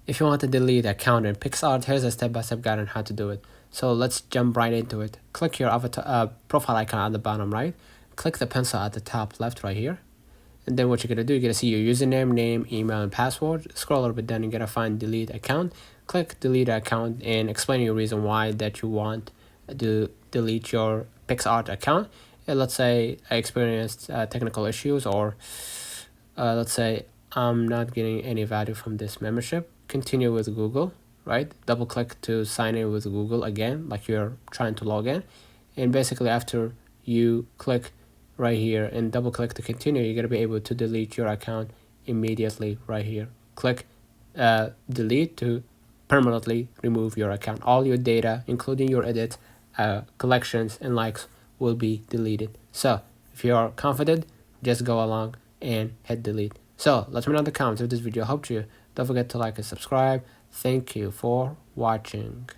If you want to delete an account in Picsart, here's a step-by-step guide on how to do it. So let's jump right into it. Click your avatar profile icon at the bottom right. Click the pencil at the top left right here. And then what you're going to do, you're going to see your username, name, email, and password. Scroll a little bit down, you're going to find delete account. Click delete account and explain your reason why that you want to delete your Picsart account. And let's say I experienced technical issues, or let's say I'm not getting any value from this membership. Continue with Google, right? Double click to sign in with Google again, like you're trying to log in. And basically after you click right here and double click to continue, you're gonna be able to delete your account immediately right here. Click delete to permanently remove your account. All your data, including your edits, collections, and likes will be deleted. So if you are confident, just go along and hit delete. So let me know in the comments if this video helped you. Don't forget to like and subscribe. Thank you for watching.